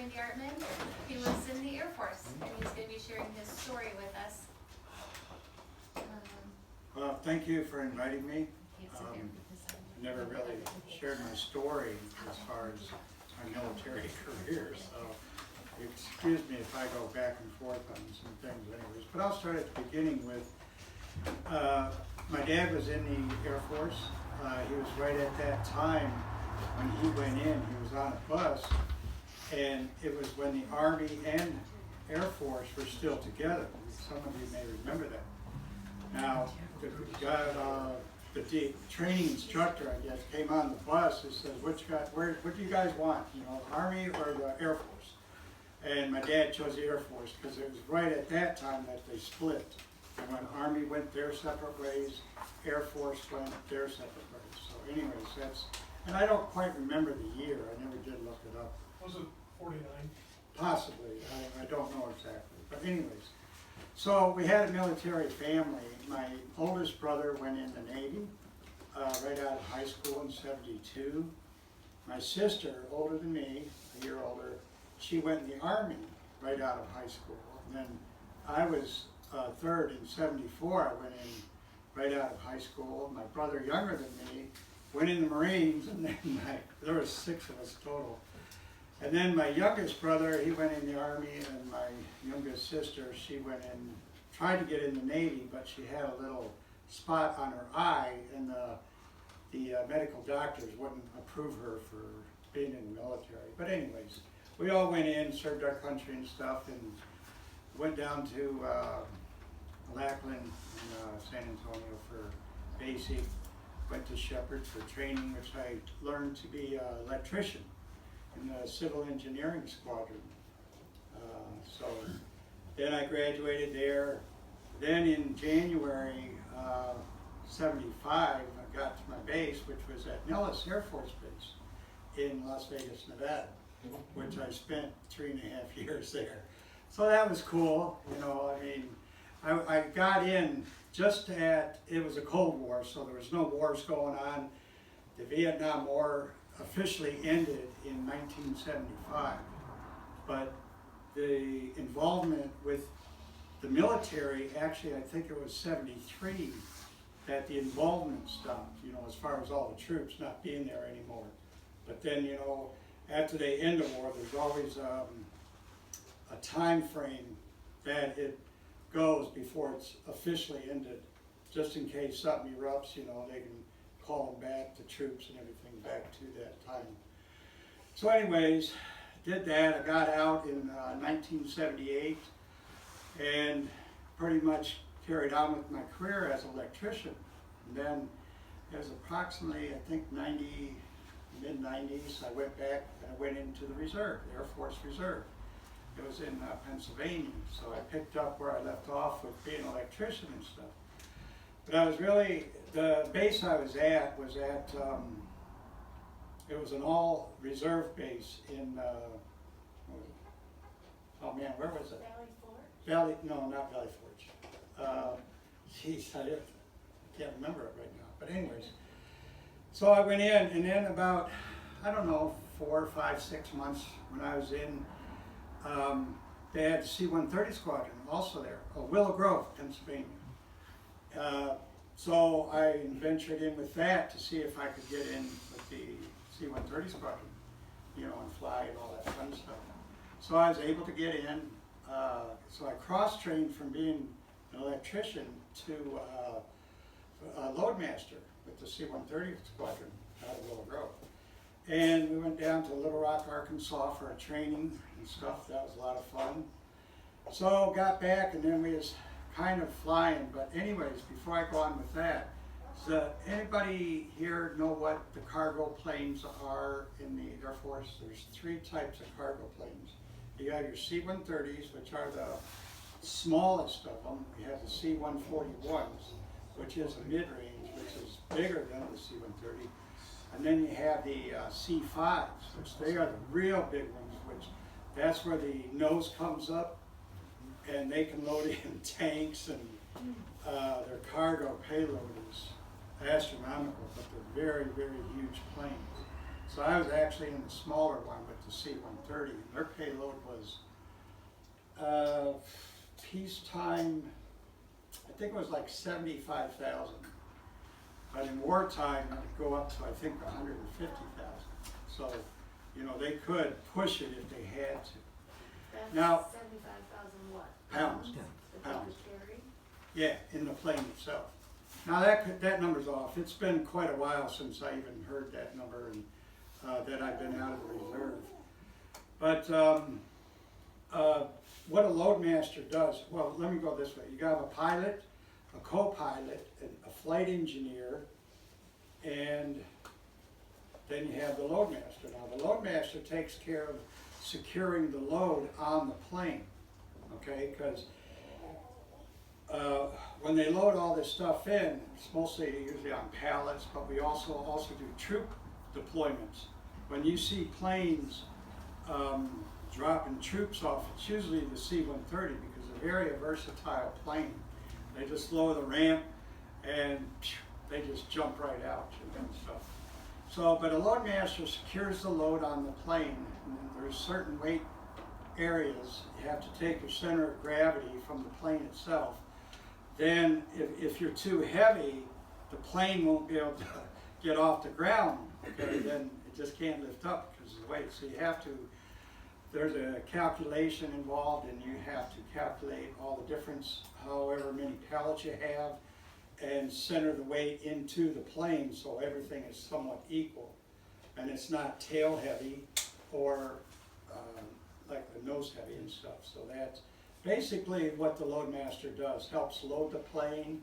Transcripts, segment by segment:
Randy Artman. He was in the Air Force, and he's going to be sharing his story with us. Well, thank you for inviting me. He's in there because I never really shared my story as far as my military career, so excuse me if I go back and forth on some things anyways. But I'll start at the beginning with, my dad was in the Air Force. He was right at that time when he went in, he was on a bus, and it was when the Army and Air Force were still together. Some of you may remember that. Now, the training instructor, I guess, came on the bus and says, what do you guys want? You know, the Army or the Air Force? And my dad chose the Air Force because it was right at that time that they split. And when Army went their separate ways, Air Force went their separate ways. So anyways, that's, and I don't quite remember the year. I never did look it up. Was it 49? Possibly, I don't know exactly. But anyways, so we had a military family. My oldest brother went in the Navy right out of high school in '72. My sister, older than me, a year older, she went in the Army right out of high school. And then I was third in '74. I went in right out of high school. My brother, younger than me, went in the Marines, and then there were 6 of us total. And then my youngest brother, he went in the Army, and my youngest sister, she went in, tried to get in the Navy, but she had a little spot on her eye, and the medical doctors wouldn't approve her for being in the military. But anyways, we all went in, served our country and stuff, and went down to Lackland and San Antonio for basic, went to Shepherd for training, which I learned to be an electrician in the civil engineering squadron. So then I graduated there. Then in January '75, I got to my base, which was at Nellis Air Force Base in Las Vegas, Nevada, which I spent 3.5 years there. So that was cool, you know. I mean, I got in just at, it was a Cold War, so there was no wars going on. The Vietnam War officially ended in 1975, but the involvement with the military, actually I think it was '73 that the involvement stopped, you know, as far as all the troops not being there anymore. But then, you know, after they end a war, there's always a time frame that it goes before it's officially ended, just in case something erupts, you know, they can call them back, the troops and everything back to that time. So anyways, did that. I got out in 1978 and pretty much carried on with my career as an electrician. And then it was approximately, I think, mid-90s, I went back and I went into the reserve, the Air Force Reserve. It was in Pennsylvania, so I picked up where I left off with being an electrician and stuff. But I was really, the base I was at, it was an all reserve base in, oh man, where was it? Valley Forge? No, not Valley Forge. Geez, I can't remember it right now. But anyways, so I went in, and then about, I don't know, 4, 5, 6 months when I was in, they had the C-130 squadron also there, Willow Grove, Pennsylvania. So I ventured in with that to see if I could get in with the C-130 squadron, you know, and fly and all that fun stuff. So I was able to get in. So I cross-trained from being an electrician to a loadmaster with the C-130 squadron out of Willow Grove. And we went down to Little Rock, Arkansas for a training and stuff. That was a lot of fun. So got back, and then we was kind of flying. But anyways, before I go on with that, does anybody here know what the cargo planes are in the Air Force? There's 3 types of cargo planes. You have your C-130s, which are the smallest of them. You have the C-141s, which is a mid-range, which is bigger than the C-130. And then you have the C-5s, which they are the real big ones, which that's where the nose comes up, and they can load in tanks, and their cargo payload is astronomical, but they're very, very huge planes. So I was actually in the smaller one with the C-130, and their payload was peacetime, I think it was like 75,000. But in wartime, it would go up to, I think, 150,000. So, you know, they could push it if they had to. That's Now- 75,000 what? Pounds. That they Pounds. could carry? Yeah, in the plane itself. Now that number's off. It's been quite a while since I even heard that number, and that I've been out of the reserve. But what a loadmaster does, well, let me go this way. You got a pilot, a co-pilot, a flight engineer, and then you have the loadmaster. Now the loadmaster takes care of securing the load on the plane, okay? Because when they load all this stuff in, it's mostly usually on pallets, but we also do troop deployments. When you see planes dropping troops off, it's usually the C-130 because they're very versatile plane. They just lower the ramp and they just jump right out and stuff. So, but a loadmaster secures the load on the plane, and there's certain weight areas. You have to take your center of gravity from the plane itself. Then if you're too heavy, the plane won't be able to get off the ground, okay? Then it just can't lift up because of the weight. So you have to, there's a calculation involved, and you have to calculate all the difference, however many pallets you have, and center the weight into the plane so everything is somewhat equal. And it's not tail heavy or like the nose heavy and stuff. So that's basically what the loadmaster does, helps load the plane.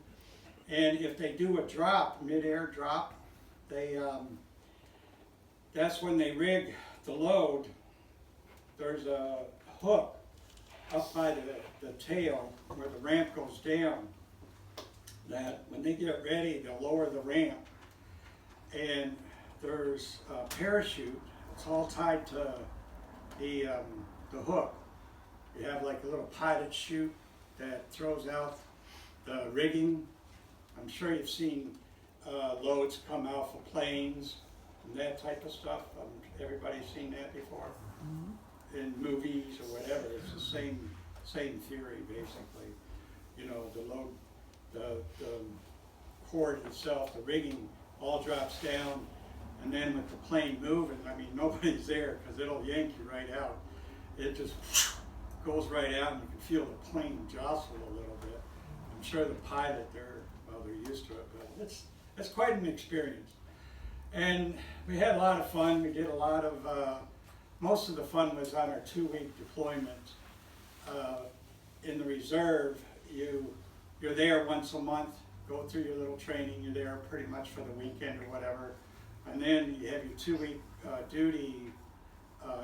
And if they do a drop, mid-air drop, they that's when they rig the load. There's a hook up by the tail where the ramp goes down, that when they get ready, they'll lower the ramp. And there's a parachute. It's all tied to the hook. You have like a little pilot chute that throws out the rigging. I'm sure you've seen loads come out of planes and that type of stuff. Everybody's seen that before in movies or whatever. It's the same theory basically. You know, the load, the cord itself, the rigging all drops down, and then with the plane moving, I mean, nobody's there because it'll yank you right out. It just goes right out, and you can feel the plane jostle a little bit. I'm sure the pilot, they're used to it, but it's quite an experience. And we had a lot of fun. We did a lot of, most of the fun was on our 2-week deployment. In the reserve, you're there once a month, go through your little training, you're there pretty much for the weekend or whatever, and then you have your 2-week duty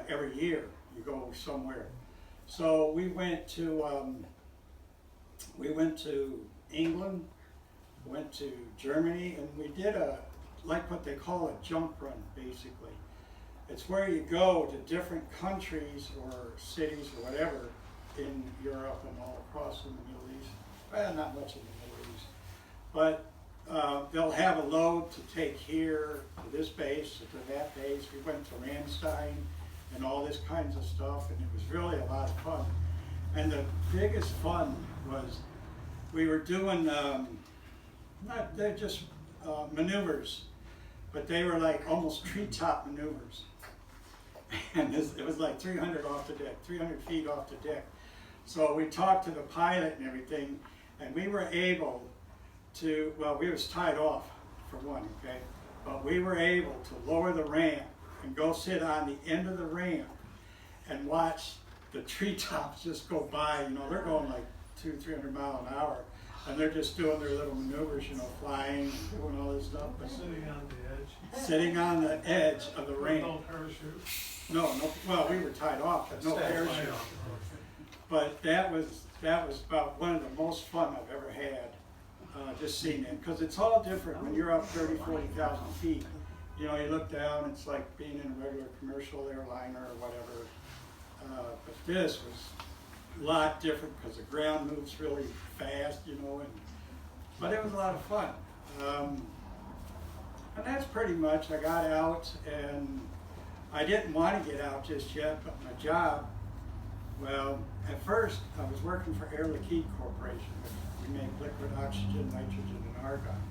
every year. You go somewhere. So we went to England, went to Germany, and we did like what they call a jump run, basically. It's where you go to different countries or cities or whatever in Europe and all across in the Middle East. Well, not much in the Middle East, but they'll have a load to take here to this base, to that base. We went to Ramstein and all this kinds of stuff, and it was really a lot of fun. And the biggest fun was we were doing, they're just maneuvers, but they were like almost treetop maneuvers. And it was like 300 off the deck, 300 feet off the deck. So we talked to the pilot and everything, and we were able to, well, we was tied off for one, okay? But we were able to lower the ramp and go sit on the end of the ramp and watch the treetops just go by. You know, they're going like 200-300 miles an hour, and they're just doing their little maneuvers, you know, flying and doing all this stuff. But Sitting on the edge. sitting on the edge of the ramp. No parachute. No, well, we were tied off, but no parachute. But that was about one of the most fun I've ever had, just seeing it, because it's all different when you're up 30,000-40,000 feet. You know, you look down, it's like being in a regular commercial airliner or whatever. But this was a lot different because the ground moves really fast, you know. But it was a lot of fun. And that's pretty much, I got out and I didn't want to get out just yet, but my job, well, at first I was working for Air Liquide Corporation, which we make liquid oxygen, nitrogen, and argon.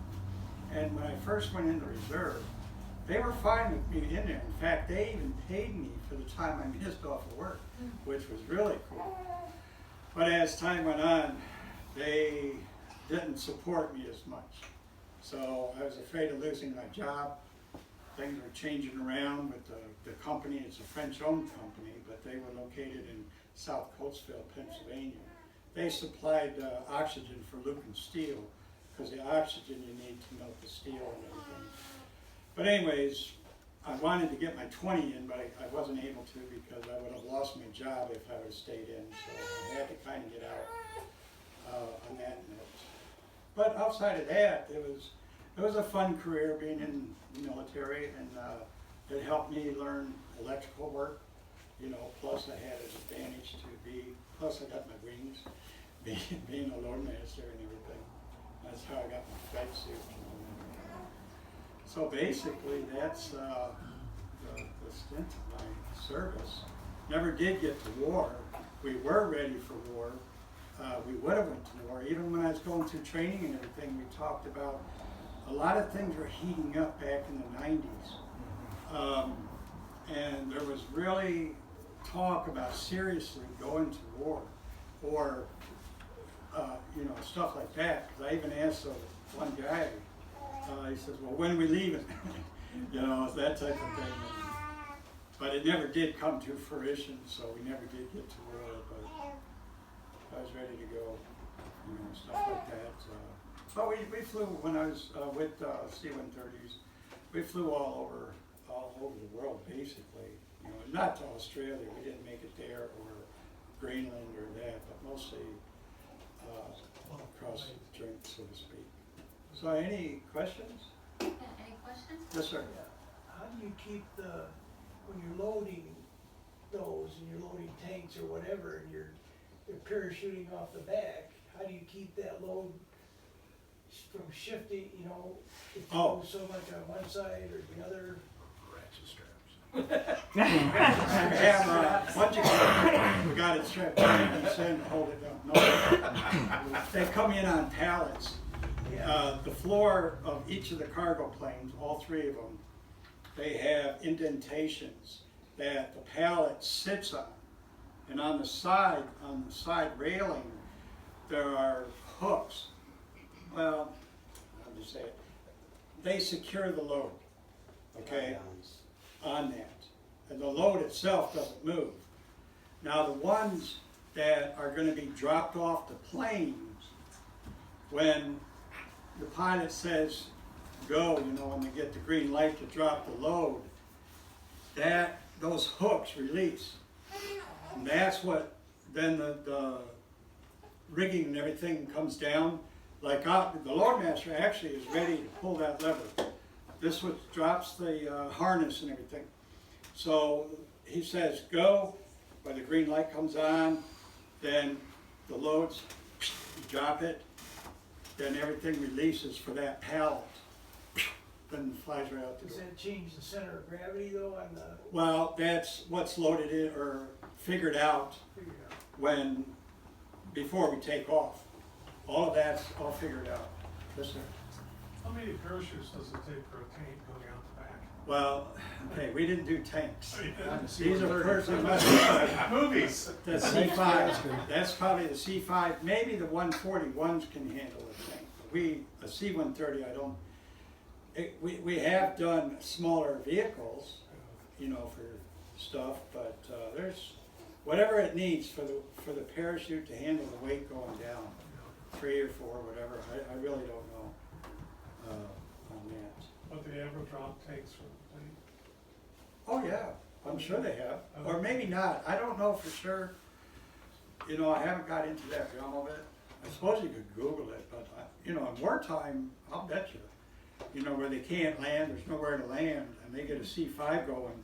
And when I first went in the reserve, they were fine with me in there. In fact, they even paid me for the time I missed off of work, which was really cool. But as time went on, they didn't support me as much. So I was afraid of losing my job. Things were changing around with the company. It's a French-owned company, but they were located in South Coatesville, Pennsylvania. They supplied oxygen for Lucan Steel, because the oxygen you need to melt the steel and everything. But anyways, I wanted to get my 20 in, but I wasn't able to because I would have lost my job if I would have stayed in. So I had to kind of get out on that note. But outside of that, it was a fun career being in the military, and it helped me learn electrical work. You know, plus I had an advantage plus I got my wings, being a loadmaster and everything. That's how I got my flight suit. So basically, that's the stint of my service. Never did get to war. We were ready for war. We would have went to war. Even when I was going through training and everything, we talked about a lot of things were heating up back in the 90s. And there was really talk about seriously going to war or you know, stuff like that. Because I even asked one guy, he says, well, when are we leaving? You know, it's that type of thing. But it never did come to fruition, so we never did get to war. But I was ready to go, you know, stuff like that. But we flew, when I was with C-130s, we flew all over the world, basically. You know, not to Australia, we didn't make it there, or Greenland or that, but mostly across the drink, so to speak. So any questions? Yeah, any questions? Yes, sir. How do you keep when you're loading those and you're loading tanks or whatever and you're parachuting off the back, how do you keep that load from shifting, you know, if it goes so much on one side or the other? Ratchet straps. We have, once we got it strapped down and send, hold it down. No, they come in on pallets. The floor of each of the cargo planes, all three of them, they have indentations that the pallet sits on. And on the side railing, there are hooks. Well, how do you say it? They secure the load, okay, on that. And the load itself doesn't move. Now the ones that are going to be dropped off the planes, when the pilot says go, you know, when they get the green light to drop the load, those hooks release. And that's what, then the rigging and everything comes down. Like the Loadmaster actually is ready to pull that lever. This one drops the harness and everything. So he says go, when the green light comes on, then the loads, you drop it, then everything releases for that pallet. Then it flies right out the door. Does that change the center of gravity though on the? Well, that's what's loaded in or figured out before we take off. All of that's all figured out. Yes, sir. How many parachutes does it take for a tank going out the back? Well, okay, we didn't do tanks. Oh, These are personally Movies. the C5. That's probably the C5. Maybe the 141s can handle a tank. A C-130, I don't. We have done smaller vehicles, you know, for stuff, but there's whatever it needs for the parachute to handle the weight going down, 3 or 4, whatever. I really don't know on that. But they ever drop tanks from the plane? Oh yeah, I'm sure they have, or maybe not. I don't know for sure. You know, I haven't got into that realm of it. I suppose you could Google it, but you know, in wartime, I'll bet you. You know, where they can't land, there's nowhere to land, and they get a C5 going,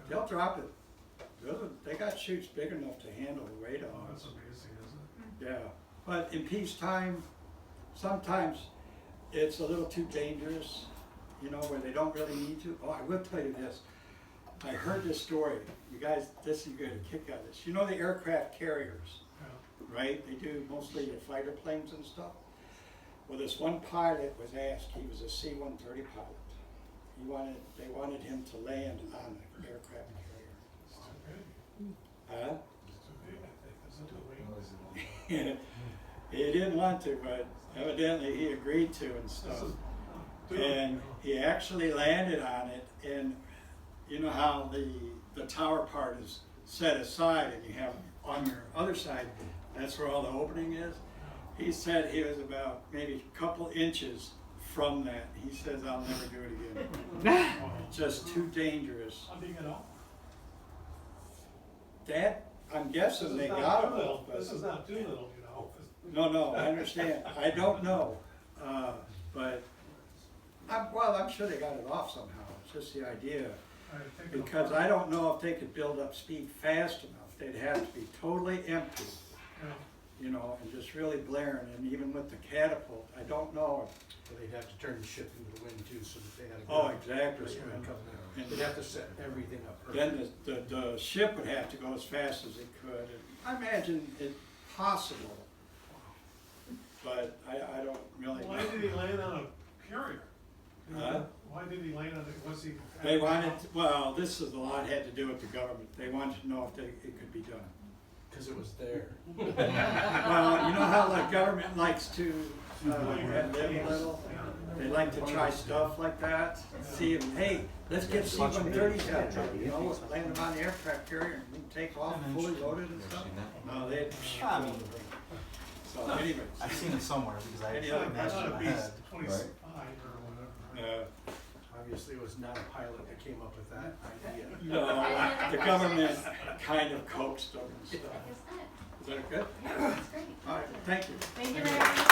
they'll drop it. They got chutes big enough to handle the weight Oh, on that's it. amazing, isn't it? Yeah, but in peacetime, sometimes it's a little too dangerous. you know, where they don't really need to. Oh, I will tell you this. I heard this story. You guys, you're gonna kick out of this. You know the aircraft carriers, right? They do mostly the fighter planes and stuff. Well, this one pilot was asked, he was a C-130 pilot. They wanted him to land on the aircraft carrier. Huh? He didn't want to, but evidently he agreed to and stuff. And he actually landed on it, and you know how the tower part is set aside and you have on your other side, that's where all the opening is. He said he was about maybe a couple inches from that. He says, I'll never do it again. Just too dangerous. How big at all? That, I'm guessing they got him off, but. This is not too little, you know. No, I understand. I don't know, but I'm sure they got it off somehow. It's just the idea, because I don't know if they could build up speed fast enough. They'd have to be totally empty, you know, and just really blaring. And even with the catapult, I don't know. So they'd have to turn the ship into the wind too, so that they had a Oh, exactly. wind coming out. And They'd have to set everything up. then the ship would have to go as fast as it could. And I imagine it possible, but I don't really know. Why did he land on a carrier? Huh? Why did he land on it? Was he? They wanted, well, this is a lot had to do with the government. They wanted to know if it could be done. Because it was there. Well, you know how the government likes to live a little? They like to try stuff like that. See if, hey, let's get C-130s out there, you know, land them on the aircraft carrier and take off fully loaded and stuff. No, they, so anyways. I've seen it somewhere because I Any other That's not a imagined beast, it. 25 or whatever. Obviously, it was not a pilot that came up with that idea. No, the government kind of coaxed them and stuff. Isn't it? Is that good? Yeah, that's great. All right, thank you. Thank you very much.